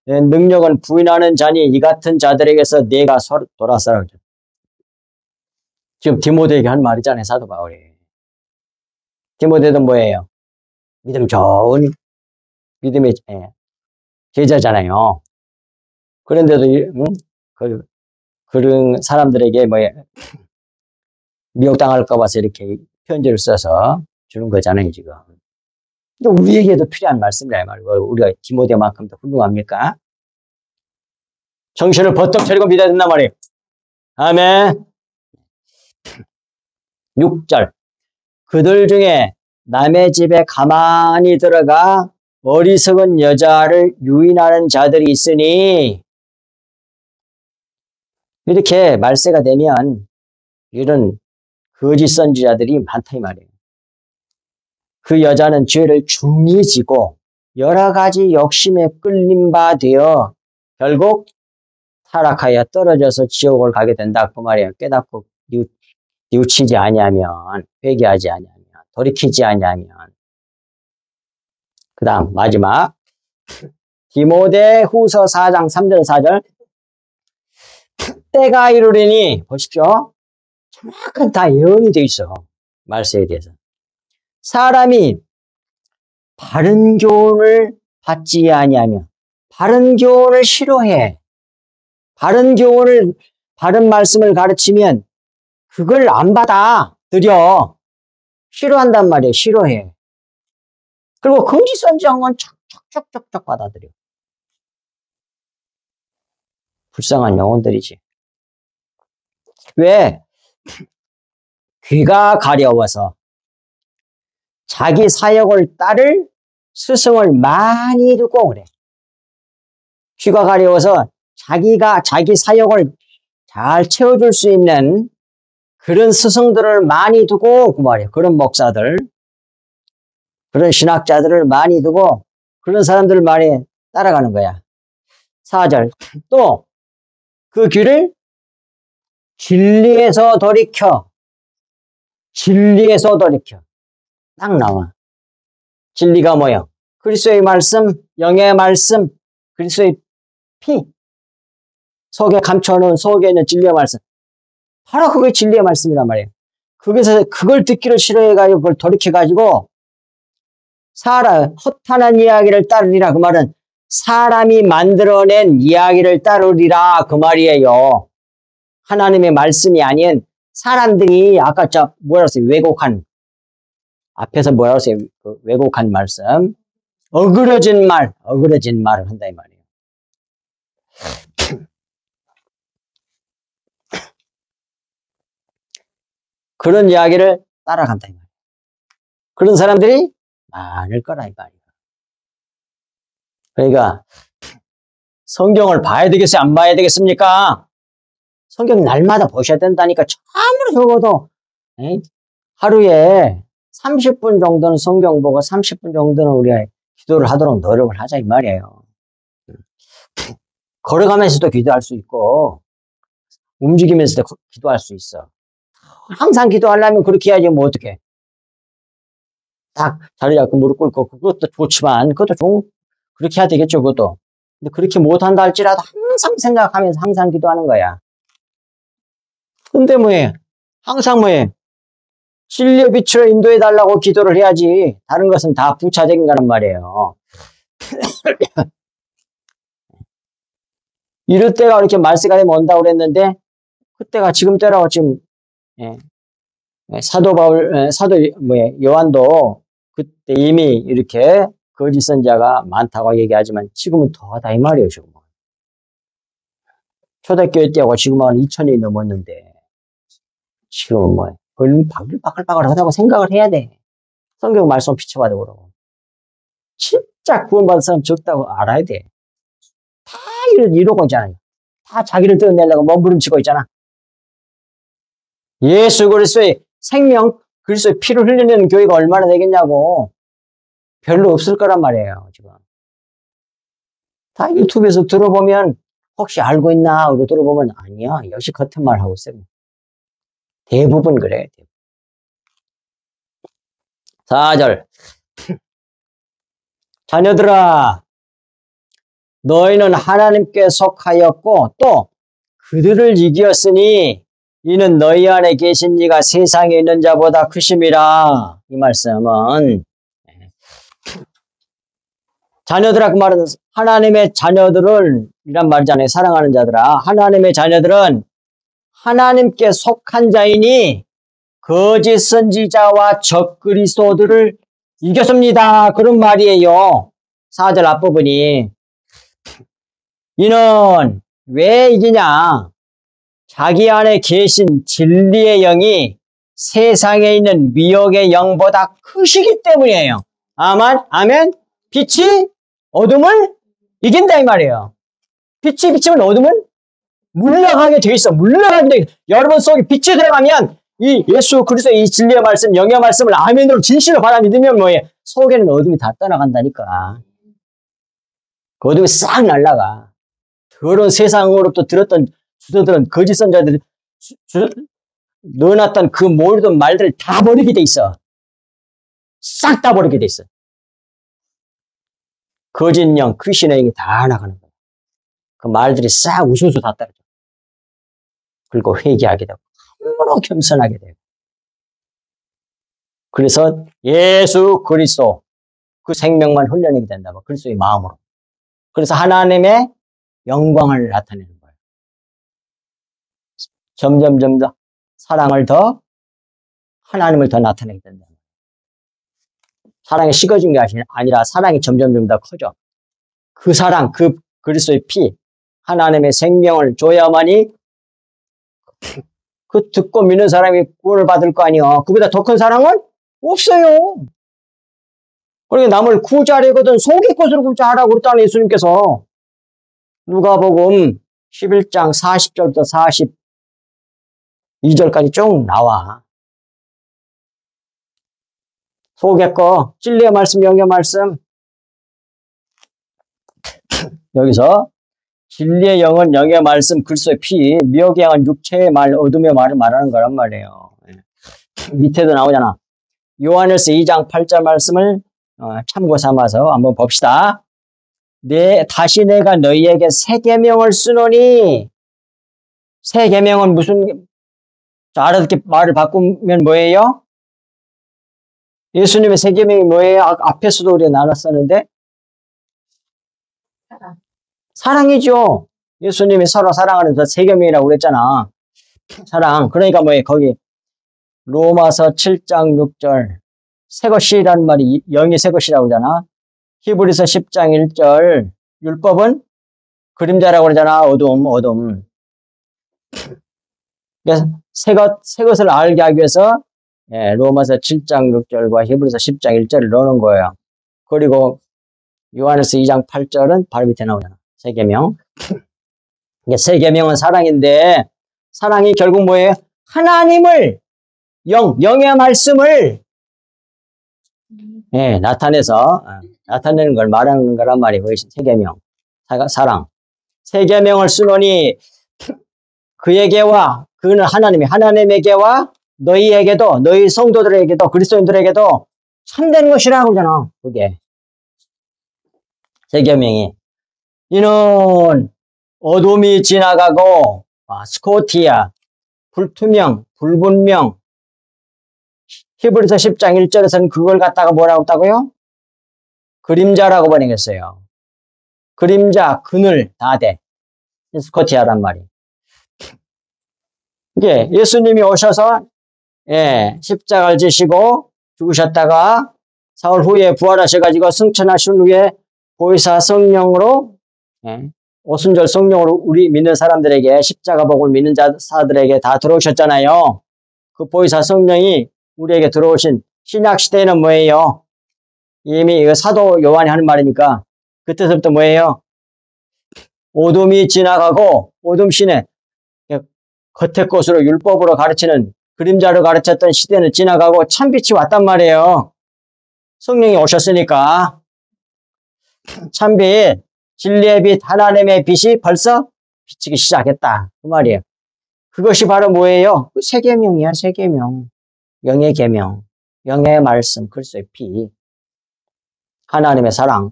능력은 부인하는 자니 이 같은 자들에게서 내가 돌아서라. 지금 디모데에게 한 말이잖아요. 사도 바울이. 디모데도 뭐예요? 믿음 좋은 믿음의 제자잖아요. 그런데도 그런 사람들에게 미혹당할까 봐서 이렇게 편지를 써서 주는 거잖아요, 지금. 근데 우리에게도 필요한 말씀이라 말이고 우리가 디모데만큼 더 훌륭합니까? 정신을 번쩍 차리고 믿어야 된단 말이에요. 아멘. 6절. 그들 중에 남의 집에 가만히 들어가 어리석은 여자를 유인하는 자들이 있으니 이렇게 말세가 되면 이런 거짓 선지자들이 많다 이 말이에요. 그 여자는 죄를 중히 지고 여러 가지 욕심에 끌림 바 되어 결국 타락하여 떨어져서 지옥을 가게 된다 그 말이에요. 깨닫고 뉘우치지 아니하면, 회개하지 아니하면, 돌이키지 아니하면. 그 다음 마지막 디모데후서 4장 3절 4절. 때가 이르리니 보십시오. 정확한 다 예언이 되어 있어. 말세에 대해서. 사람이 바른 교훈을 받지 아니하며 바른 교훈을 싫어해. 바른 말씀을 가르치면 그걸 안 받아들여. 싫어한단 말이에요. 싫어해. 그리고 거짓 선지한 건 척척척척 받아들여. 불쌍한 영혼들이지. 왜? 귀가 가려워서 자기 사역을 따를 스승을 많이 두고 그래. 귀가 가려워서 자기 사역을 잘 채워줄 수 있는 그런 스승들을 많이 두고 그 말이에요. 그런 목사들, 그런 신학자들을 많이 두고 그런 사람들을 많이 따라가는 거야. 4절 또 그 귀를 진리에서 돌이켜 딱 나와. 진리가 뭐예요? 그리스도의 말씀, 영의 말씀, 그리스도의 피 속에 감춰놓은 속에 있는 진리의 말씀. 바로 그게 진리의 말씀이란 말이에요. 거기서 그걸 듣기를 싫어해가지고 그걸 돌이켜가지고 허탄한 이야기를 따르리라. 그 말은 사람이 만들어낸 이야기를 따르리라 그 말이에요. 하나님의 말씀이 아닌 사람들이 아까 뭐라 했어요? 왜곡한 앞에서 뭐라 했어요? 그 왜곡한 말씀, 어그러진 말을 한다 이 말이에요. 그런 이야기를 따라간다 이 말이에요. 그런 사람들이 많을 거라 이 말이에요. 그러니까 성경을 봐야 되겠어요? 안 봐야 되겠습니까? 성경 날마다 보셔야 된다니까. 아무리 적어도 하루에 30분 정도는 성경 보고 30분 정도는 우리가 기도를 하도록 노력을 하자 이 말이에요. 걸어가면서도 기도할 수 있고 움직이면서도 기도할 수 있어. 항상 기도하려면 그렇게 해야지 뭐 어떡해. 딱 자리 잡고 무릎 꿇고 그것도 좋지만 그렇게 해야 되겠죠 그것도. 근데 그렇게 못한다 할지라도 항상 생각하면서 항상 기도하는 거야. 근데 뭐해? 항상 뭐해? 진리의 빛으로 인도해달라고 기도를 해야지. 다른 것은 다 부차적인 거란 말이에요. 이럴 때가 이렇게 말세가 되면 온다고 그랬는데 그때가 지금 때라고 지금 요한도 그때 이미 이렇게 거짓 선자가 많다고 얘기하지만 지금은 더하다 이 말이에요. 지금 초대교회 때하고 지금은 2000년이 넘었는데 지금은 얼른 바글바글 하다고 생각을 해야 돼. 성경 말씀 비춰봐도 그러고 진짜 구원받은 사람 적다고 알아야 돼. 다 이러고 있잖아요. 다 자기를 뜯어내려고 몸부림치고 있잖아. 예수 그리스도의 생명, 그리스도의 피를 흘리는 교회가 얼마나 되겠냐고. 별로 없을 거란 말이에요, 지금. 다 유튜브에서 들어보면 혹시 알고 있나? 그러고 들어보면 아니야. 역시 같은 말 하고 있어요. 대부분 그래. 4절. 자녀들아, 너희는 하나님께 속하였고 또 그들을 이기었으니 이는 너희 안에 계신 이가 세상에 있는 자보다 크심이라. 이 말씀은 자녀들아 그 말은 하나님의 자녀들을 이란 말이잖아요. 사랑하는 자들아. 하나님의 자녀들은 하나님께 속한 자이니 거짓 선지자와 적그리스도들을 이겼습니다. 그런 말이에요. 4절 앞부분이. 이는 왜 이기냐? 자기 안에 계신 진리의 영이 세상에 있는 미혹의 영보다 크시기 때문이에요. 아멘? 빛이 어둠을 이긴다 이 말이에요. 빛이 비치면 어둠은 물러가게 돼 있어. 물러가게 돼 있어. 여러분 속에 빛이 들어가면 이 예수 그리스도의 이 진리의 말씀, 영의 말씀을 아멘으로 진실로 받아 믿으면 뭐예요? 속에는 어둠이 다 떠나간다니까. 그 어둠이 싹 날아가. 더러운 세상으로부터 들었던 주도들은 거짓 선자들이 넣어놨던 그 모든 말들을 다 버리게 돼 있어. 싹 다 버리게 돼 있어. 거짓 영, 크리스천의 영이 다 나가는 거야. 그 말들이 싹 우수수 다 떨어져. 그리고 회개하게 되고 참으로 겸손하게 되고. 그래서 예수 그리스도 그 생명만 흘려내게 된다고. 그리스도의 마음으로. 그래서 하나님의 영광을 나타내는 거예요. 점점 더 사랑을 더 하나님을 더 나타내게 된다. 사랑이 식어진 게 아니라 사랑이 점점 더 커져. 그 사랑, 그 그리스도의 피, 하나님의 생명을 줘야만이 그 듣고 믿는 사람이 구원을 받을 거 아니야. 그보다 더 큰 사랑은 없어요. 그러니까 남을 구자려거든 속의 것으로 구자하라고 그랬다는 예수님께서. 누가복음 11장 40절부터 42절까지 쭉 나와. 속의 거, 진리의 말씀, 영의 말씀. 여기서 진리의 영은 영의 말씀, 글소의 피, 미혹의 영은 육체의 말, 어둠의 말을 말하는 거란 말이에요. 밑에도 나오잖아. 요한일서 2장 8절 말씀을 참고 삼아서 한번 봅시다. 다시 내가 너희에게 새 계명을 쓰노니, 새 계명은 무슨, 알아듣게 말을 바꾸면 뭐예요? 예수님의 새 계명이 뭐예요? 앞에서도 우리가 나눴었는데 사랑이죠. 예수님이 서로 사랑하는 새 계명이라고 그랬잖아. 사랑. 그러니까 뭐예요? 거기 로마서 7장 6절 새 것이라는 말이 영이 새 것이라고 그러잖아. 히브리서 10장 1절 율법은 그림자라고 그러잖아. 어둠. 그래서 새 것을 알게 하기 위해서 로마서 7장 6절과 히브리서 10장 1절을 넣는 거예요. 그리고 요한일서 2장 8절은 바로 밑에 나오잖아. 새 계명. 새 계명은 사랑인데 사랑이 결국 뭐예요? 하나님을 영의 말씀을 나타내는 걸 말하는 거란 말이에요. 새 계명. 사랑. 새 계명을 쓰노니 그에게와 그는 하나님에게와 너희에게도 너희 성도들에게도 그리스도인들에게도 참된 것이라고 그러잖아. 그게 새 계명이. 이는 어둠이 지나가고 스코티아 불투명 불분명 히브리서 10장 1절에서는 그걸 갖다가 뭐라고 했다고요? 그림자라고 번역했어요. 그림자, 그늘 다 돼. 스코티아란 말이. 이게 예수님이 오셔서 십자가를 지시고 죽으셨다가 사흘 후에 부활하셔가지고 승천하신 후에 보혜사 성령으로 오순절 성령으로 우리 믿는 사람들에게 십자가 복을 믿는 자들에게 다 들어오셨잖아요. 그 보혜사 성령이 우리에게 들어오신 신약 시대에는 뭐예요? 이미 사도 요한이 하는 말이니까 그때서부터 뭐예요? 어둠이 지나가고 어둠신의 겉의 것으로 율법으로 가르치는 그림자로 가르쳤던 시대는 지나가고 참빛이 왔단 말이에요. 성령이 오셨으니까 참빛, 진리의 빛, 하나님의 빛이 벌써 비치기 시작했다. 그 말이에요. 그것이 바로 뭐예요? 새 계명이야, 새 계명. 영의 계명, 영의 말씀, 글쎄 피, 하나님의 사랑.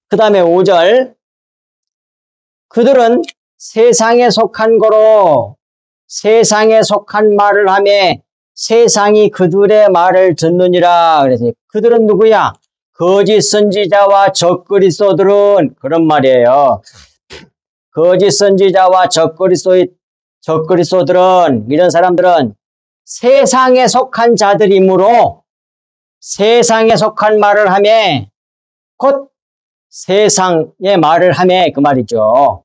그 다음에 5절 그들은 세상에 속한 거로 세상에 속한 말을 하며 세상이 그들의 말을 듣느니라. 그래서 그들은 누구야? 거짓 선지자와 적그리스도들은 그런 말이에요. 거짓 선지자와 적그리스도들은 이런 사람들은 세상에 속한 자들이므로 세상에 속한 말을 하며 곧 세상의 말을 하며 그 말이죠.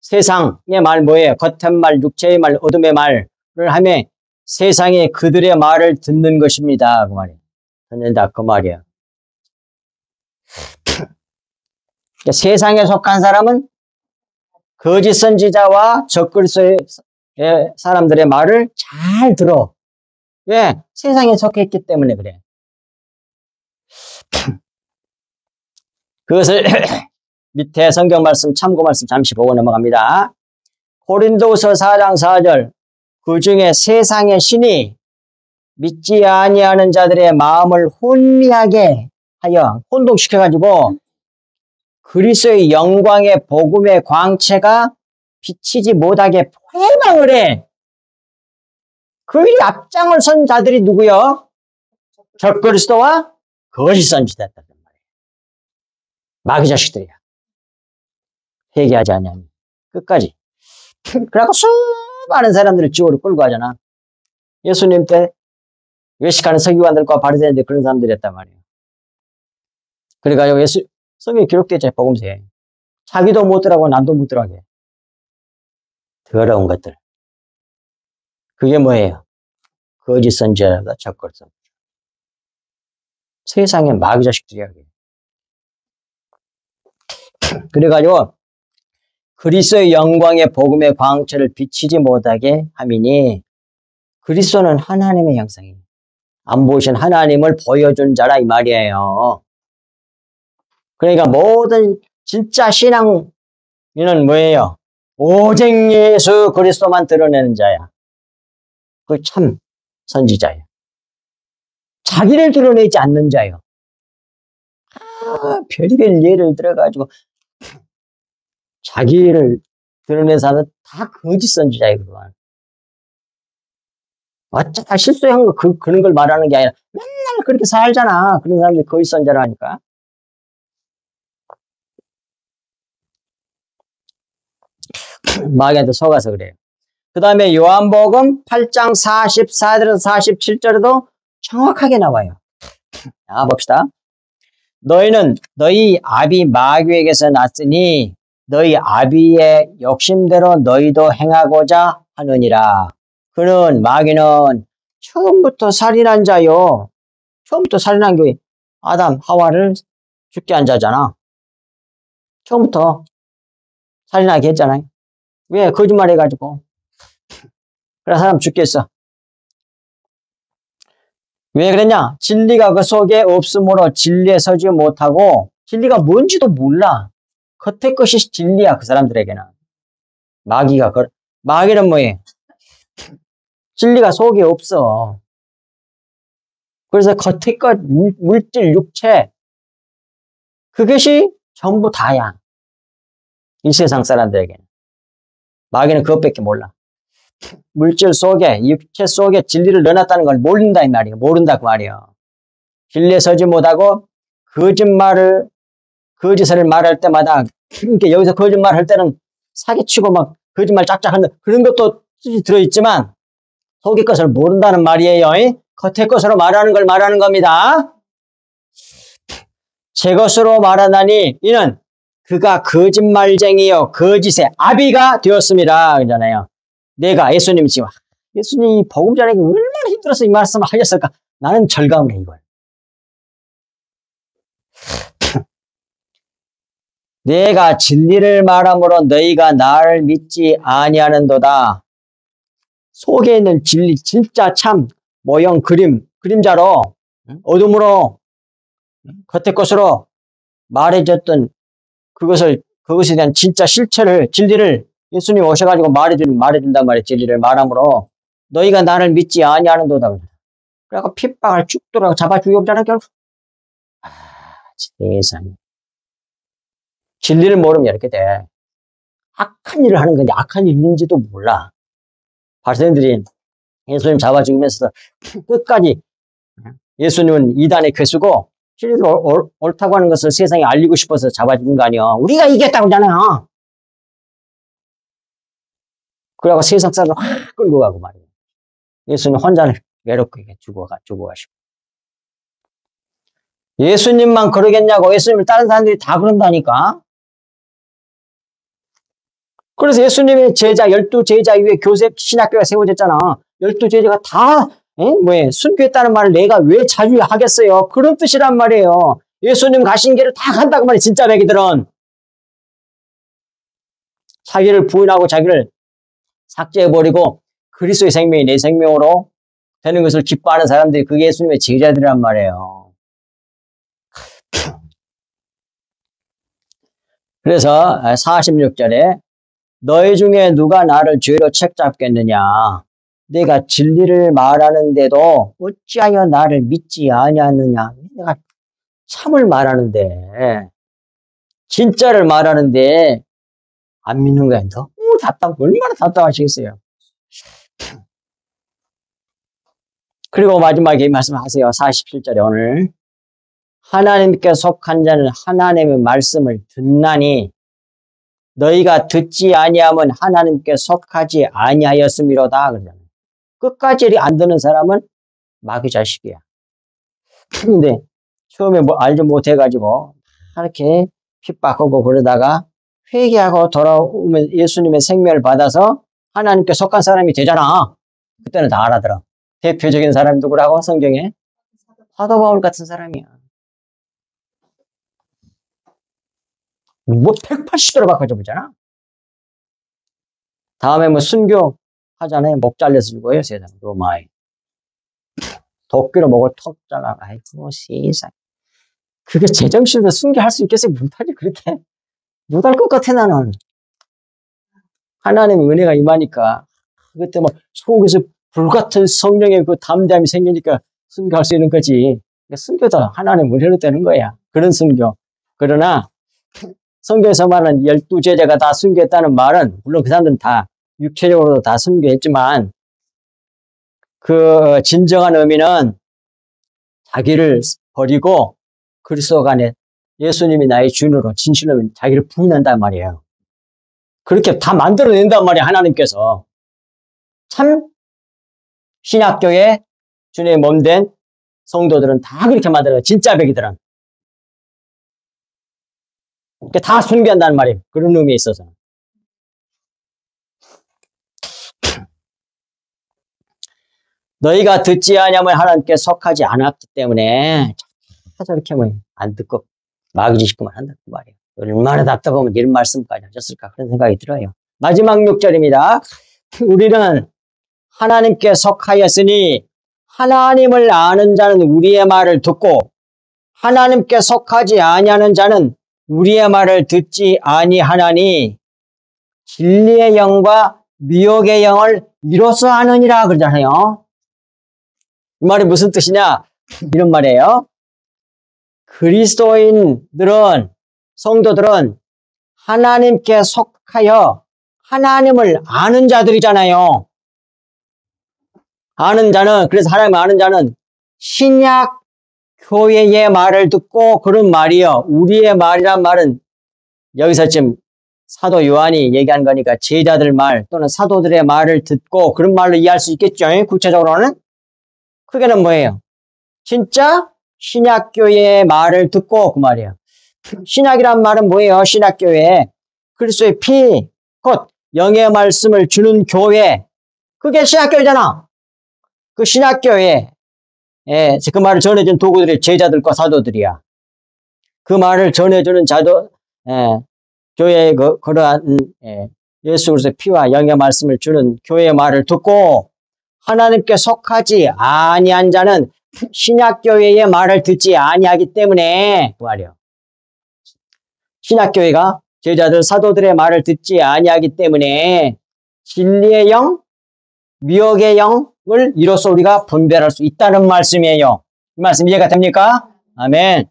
세상의 말 뭐예요? 겉의 말, 육체의 말, 어둠의 말을 하며 세상에 그들의 말을 듣는 것입니다. 그 말이에요. 듣는다 그 말이에요. 세상에 속한 사람은 거짓 선지자와 적그리스도의 사람들의 말을 잘 들어. 왜? 세상에 속해 있기 때문에 그래. 그것을 밑에 성경 말씀 참고 말씀 잠시 보고 넘어갑니다. 고린도후서 4장 4절 그 중에 세상의 신이 믿지 아니하는 자들의 마음을 혼미하게 하여 혼동시켜가지고 그리스도의 영광의 복음의 광채가 비치지 못하게 포획을 해. 그 일이 앞장을 선 자들이 누구요? 적그리스도와 거짓 선지자였단 말이에요. 마귀 자식들이야. 회개하지 않냐면 끝까지. 그래갖고 수많은 사람들을 지옥으로 끌고 가잖아. 예수님 때 외식하는 서기관들과 바리새인들 그런 사람들이었단 말이에요. 그래가지고 성경에 기록되죠. 복음서에. 자기도 못 들어가고 남도 못 들어가게. 더러운 것들. 그게 뭐예요? 거짓 선지자다, 적그리스도 선지자. 세상에 마귀 자식들이야. 그래가지고 그리스도의 영광의 복음의 광채를 비치지 못하게 함이니 그리스도는 하나님의 형상이에요. 안 보이신 하나님을 보여준 자라 이 말이에요. 그러니까 모든 진짜 신앙인은 뭐예요? 오직 예수 그리스도만 드러내는 자야. 그 참 선지자예요. 자기를 드러내지 않는 자예요. 별의별 예를 들어가지고 자기를 드러낸 사람은 다 거짓 선지자예요. 그건. 어쩌다 실수한 거 그런 걸 말하는 게 아니라 맨날 그렇게 살잖아. 그런 사람들이 거짓 선지자라 하니까. 마귀한테 속아서 그래요. 그 다음에 요한복음 8장 44절에서 47절에도 정확하게 나와요. 자, 봅시다. 너희는 너희 아비 마귀에게서 났으니 너희 아비의 욕심대로 너희도 행하고자 하느니라. 그는 마귀는 처음부터 살인한 자요. 처음부터 살인한 게 아담 하와를 죽게 한 자잖아. 처음부터 살인하게 했잖아요. 왜? 거짓말 해가지고. 그래서 사람 죽겠어. 왜 그랬냐? 진리가 그 속에 없으므로 진리에 서지 못하고 진리가 뭔지도 몰라. 겉의 것이 진리야, 그 사람들에게는. 마귀는 뭐예요? 진리가 속에 없어. 그래서 겉의 것, 물질, 육체, 그것이 전부 다야. 이 세상 사람들에게는. 마귀는 그것밖에 몰라. 물질 속에, 육체 속에 진리를 넣어놨다는 걸 모른다, 이 말이에요. 모른다, 그 말이에요. 진리에 서지 못하고, 거짓을 말할 때마다, 그러니까 여기서 거짓말 할 때는 사기치고 막 거짓말 짝짝한다. 그런 것도 들어있지만, 속의 것을 모른다는 말이에요. 겉의 것으로 말하는 걸 말하는 겁니다. 제 것으로 말하나니, 이는 그가 거짓말쟁이요, 거짓의 아비가 되었습니다. 그러잖아요. 내가 예수님이 지금, 예수님이 복음 전하기 얼마나 힘들어서 이 말씀을 하셨을까? 나는 절감을 해, 이걸. 내가 진리를 말함으로 너희가 나를 믿지 아니하는도다. 속에 있는 진리, 진짜 참 모형, 그림자로, 어둠으로, 겉의 것으로 말해줬던 그것에 대한 진짜 실체를, 진리를 예수님 오셔가지고 말해준단 말이에요. 진리를 말함으로 너희가 나를 믿지 아니하는도다. 그래갖고 핏방울 쭉 돌아가 잡아 죽여보잖아, 결국. 세상에. 진리를 모르면 이렇게 돼. 악한 일을 하는 건데 악한 일인지도 몰라. 바리새인들이 예수님 잡아 죽이면서 끝까지 예수님은 이단의 괴수고 진리를 옳다고 하는 것을 세상에 알리고 싶어서 잡아 죽인 거 아니야. 우리가 이겼다고 하잖아요. 그래갖고 세상 사람을 확 끌고 가고 말이에요. 예수님 혼자는 외롭게 죽어가시고. 예수님만 그러겠냐고. 예수님을 다른 사람들이 다 그런다니까. 그래서 예수님의 제자, 12제자 이후에 신학교가 세워졌잖아. 12제자가 다, 순교했다는 말을 내가 왜 자주 하겠어요? 그런 뜻이란 말이에요. 예수님 가신 길을 다 간다고 말이에요. 진짜 배기들은. 자기를 부인하고 자기를 삭제해버리고 그리스도의 생명이 내 생명으로 되는 것을 기뻐하는 사람들이 그게 예수님의 제자들이란 말이에요. 그래서 46절에 너희 중에 누가 나를 죄로 책잡겠느냐? 내가 진리를 말하는데도 어찌하여 나를 믿지 아니하느냐? 내가 참을 말하는데 진짜를 말하는데 안 믿는 거야. 너무 얼마나 답답하시겠어요. 그리고 마지막에 이 말씀하세요. 47절에 오늘 하나님께 속한 자는 하나님의 말씀을 듣나니 너희가 듣지 아니하면 하나님께 속하지 아니하였음이로다. 그러잖아요. 끝까지 안 듣는 사람은 마귀 자식이야. 근데 처음에 알지 못해가지고 이렇게 핍박하고 그러다가 회개하고 돌아오면 예수님의 생명을 받아서 하나님께 속한 사람이 되잖아. 그때는 다 알아들어. 대표적인 사람이 누구라고? 성경에? 사도 바울 같은 사람이야. 뭐 180도로 바꿔줘 보잖아. 다음에 뭐 순교 하잖아요. 목 잘려서 죽어요. 세상 로마에. 도끼로 목을 톡 잘라. 아이고 세상. 그게 제정신으로 순교할 수 있겠어요? 못하지 그렇게. 못할 것 같아 나는. 하나님의 은혜가 임하니까 그때 뭐 속에서 불같은 성령의 그 담대함이 생기니까 순교할 수 있는 거지. 그러니까 순교도 하나님의 은혜로 되는 거야. 그런 순교. 그러나 성경에서 말하는 12제자가 다 순교했다는 말은 물론 그 사람들은 다 육체적으로도 다 순교했지만 그 진정한 의미는 자기를 버리고 그리스도 안에 예수님이 나의 주인으로 진실로 자기를 부인한단 말이에요. 그렇게 다 만들어낸단 말이에요. 하나님께서. 참 신약교회 주님의 몸된 성도들은 다 그렇게 만들어요. 진짜 백이들은. 그러니까 다 순교한다는 말이에요. 그런 의미에 있어서. 너희가 듣지 아니하면 하나님께 속하지 않았기 때문에 저렇게 뭐 안 듣고 마귀 짓고만 한다고 말이에요. 얼마나 답답하면 이런 말씀까지 하셨을까 그런 생각이 들어요. 마지막 6절입니다. 우리는 하나님께 속하였으니 하나님을 아는 자는 우리의 말을 듣고 하나님께 속하지 아니하는 자는 우리의 말을 듣지 아니하나니 진리의 영과 미혹의 영을 이로써 아느니라 그러잖아요. 이 말이 무슨 뜻이냐? 이런 말이에요. 그리스도인들은, 성도들은 하나님께 속하여 하나님을 아는 자들이잖아요. 아는 자는, 그래서 하나님을 아는 자는 신약 교회의 말을 듣고 그런 말이요. 우리의 말이란 말은 여기서 지금 사도 요한이 얘기한 거니까 제자들 말 또는 사도들의 말을 듣고 그런 말로 이해할 수 있겠죠. 구체적으로는. 크게는 뭐예요? 진짜 신약교회의 말을 듣고 그 말이에요. 신약이란 말은 뭐예요? 신약교회. 그리스도의 피, 곧 영의 말씀을 주는 교회. 그게 신약교회잖아. 그 신약교회. 그 말을 전해준 도구들이 제자들과 사도들이야. 그 말을 전해주는 자도, 교회의 그러한, 예수 그리스도의 피와 영의 말씀을 주는 교회의 말을 듣고 하나님께 속하지 아니한 자는 신약교회의 말을 듣지 아니하기 때문에 그 말이요. 신약교회가 제자들 사도들의 말을 듣지 아니하기 때문에 진리의 영, 미혹의 영을 이로써 우리가 분별할 수 있다는 말씀이에요. 이 말씀 이해가 됩니까? 아멘.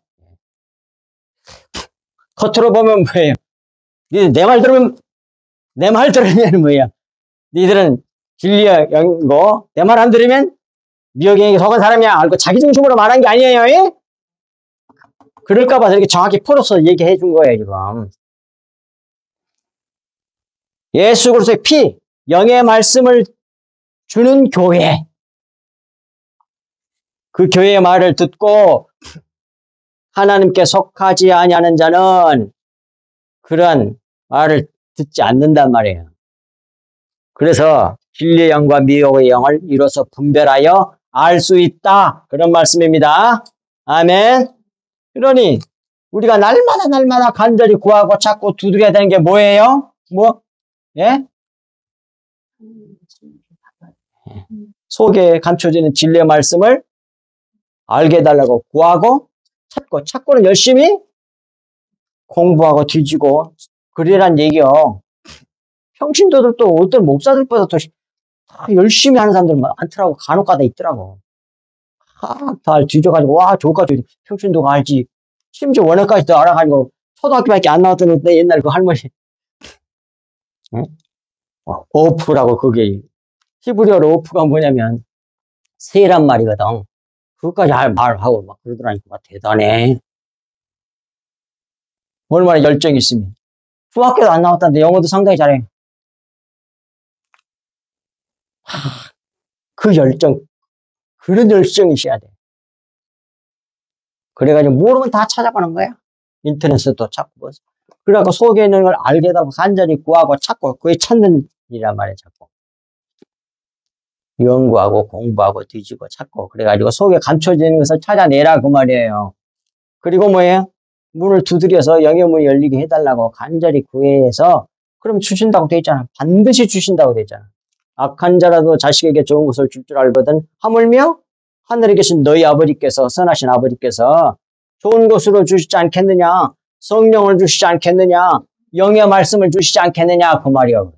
겉으로 보면 뭐예요? 니들 내 말 들으면 뭐예요? 니들은 진리의 영이고 내 말 안 들으면 미혹의 영에 속은 사람이야. 알고 자기 중심으로 말한 게 아니에요. 그럴까봐 이렇게 정확히 풀어서 얘기해 준 거예요, 지금. 예수 그리스도의 피, 영의 말씀을 주는 교회. 그 교회의 말을 듣고 하나님께 속하지 아니하는 자는 그런 말을 듣지 않는단 말이에요. 그래서 진리의 영과 미혹의 영을 이로써 분별하여 알 수 있다. 그런 말씀입니다. 아멘. 그러니 우리가 날마다 간절히 구하고 찾고 두드려야 되는 게 뭐예요? 뭐? 예? 속에 감춰지는 진리의 말씀을 알게 해달라고 구하고 찾고는 열심히 공부하고 뒤지고 그러란 얘기요. 평신도들도 어떤 목사들보다 더 열심히 하는 사람들 많더라고. 간혹가다 있더라고. 다 뒤져가지고 와 저거까지 평신도가 알지. 심지어 원어까지도 알아가지고 초등학교밖에 안 나왔던 데 옛날 그 할머니 응? 오프라고 그게 히브리어로 오프가 뭐냐면 새란 말이거든. 그것까지 말하고 막 그러더라니까 대단해. 얼마나 열정이 있으면. 중학교도 안 나왔다는데 영어도 상당히 잘해. 그 열정, 그런 열정이 있어야 돼. 그래가지고 모르면 다 찾아가는 거야. 인터넷에도 찾고. 그래갖고 속에 있는 걸 알게 되고 간절히 구하고 찾고 그게 찾는 이란 말이에요, 자꾸. 연구하고 공부하고 뒤지고 찾고 그래가지고 속에 감춰지는 것을 찾아내라 그 말이에요. 그리고 뭐예요? 문을 두드려서 영의 문이 열리게 해달라고 간절히 구해서 그럼 주신다고 돼 있잖아. 반드시 주신다고 돼 있잖아. 악한 자라도 자식에게 좋은 것을 줄 줄 알거든 하물며 하늘에 계신 너희 아버지께서 선하신 아버지께서 좋은 것으로 주시지 않겠느냐? 성령을 주시지 않겠느냐? 영의 말씀을 주시지 않겠느냐? 그 말이요.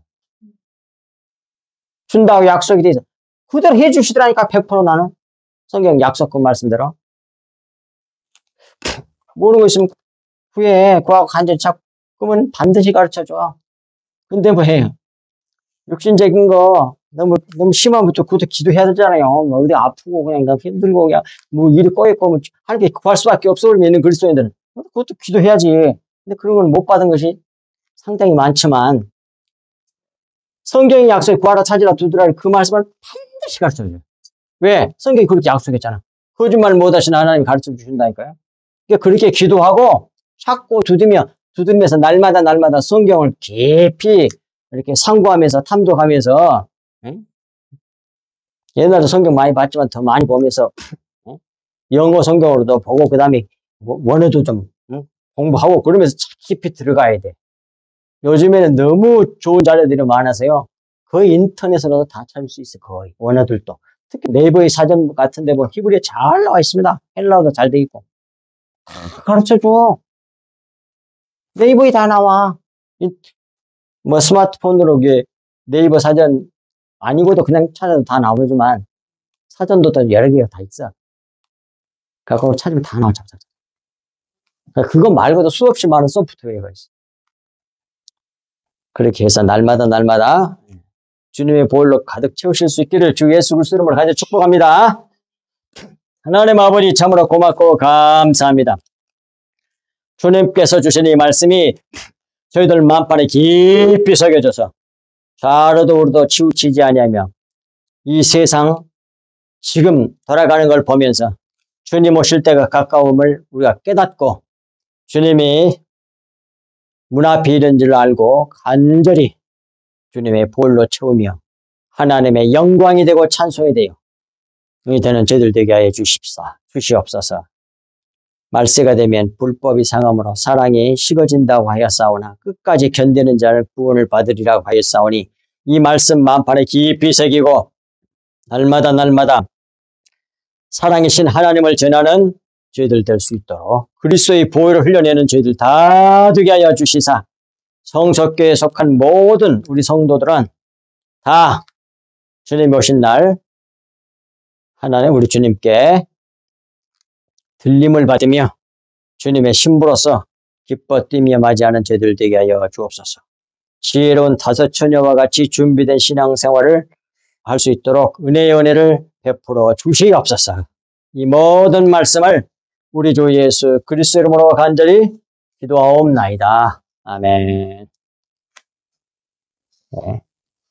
준다고 약속이 돼 있어. 그대로 해주시더라니까 100% 나는. 성경 약속 그 말씀대로. 모르는 거 있으면 후에 구하고 간절히 찾고 그러면 반드시 가르쳐줘. 근데 뭐해요? 육신적인 거 너무 심하면 또 그것도 기도해야 되잖아요. 뭐 어디 아프고 그냥 너무 힘들고 그냥 뭐 일이 꼬였고 뭐 할 게 구할 수밖에 없어 그러면 그리스도인들은 그것도 기도해야지. 근데 그런 걸 못 받은 것이 상당히 많지만 성경의 약속에 구하라 찾으라 두드라 그 말씀을 반드시 가르쳐줘요. 왜? 성경이 그렇게 약속했잖아. 거짓말 못하시는 하나님이 가르쳐 주신다니까요. 그러니까 그렇게 기도하고 찾고 두드리면서 날마다 성경을 깊이 이렇게 상고하면서 탐독하면서 옛날에 성경 많이 봤지만 더 많이 보면서 영어 성경으로도 보고 그 다음에 원어도 좀 공부하고 그러면서 깊이 들어가야 돼. 요즘에는 너무 좋은 자료들이 많아서요. 거의 인터넷으로도 다 찾을 수 있어. 거의 원어들도. 특히 네이버의 사전 같은 데 보면 히브리어 잘 나와 있습니다. 헬라어도 잘 돼 있고. 가르쳐줘. 네이버에 다 나와. 뭐 스마트폰으로 네이버 사전 아니고도 그냥 찾아도 다 나오지만 사전도 다 여러 개가 다 있어. 그거 찾으면 다 나와. 그거 말고도 수없이 많은 소프트웨어가 있어. 그렇게 해서 날마다 주님의 보혈로 가득 채우실 수 있기를 주 예수 그리스도 이름으로 간절히 축복합니다. 하나님 아버지 참으로 고맙고 감사합니다. 주님께서 주신 이 말씀이 저희들 만판에 깊이 새겨져서 좌로도 우로도 치우치지 아니하며 이 세상 지금 돌아가는 걸 보면서 주님 오실 때가 가까움을 우리가 깨닫고 주님이 문 앞에 이른 줄 알고 간절히 주님의 보혈로 채우며 하나님의 영광이 되고 찬송이 되어 이 되는 저희들 되게 하여 주시옵소서. 말세가 되면 불법이 상함으로 사랑이 식어진다고 하였사오나 끝까지 견디는 자를 구원을 받으리라고 하였사오니 이 말씀 만판에 깊이 새기고 날마다 사랑이신 하나님을 전하는 저희들 될 수 있도록 그리스도의 보혈을 흘려내는 저희들 다 되게 하여 주시사 성석교에 속한 모든 우리 성도들은 다 주님 오신 날 하나님 우리 주님께 들림을 받으며 주님의 신부로서 기뻐 뛰며 맞이하는 저희들 되게 하여 주옵소서. 지혜로운 다섯 처녀와 같이 준비된 신앙생활을 할 수 있도록 은혜를 베풀어 주시옵소서. 이 모든 말씀을 우리 주 예수 그리스도 이름으로 간절히 기도하옵나이다. 아멘. 네.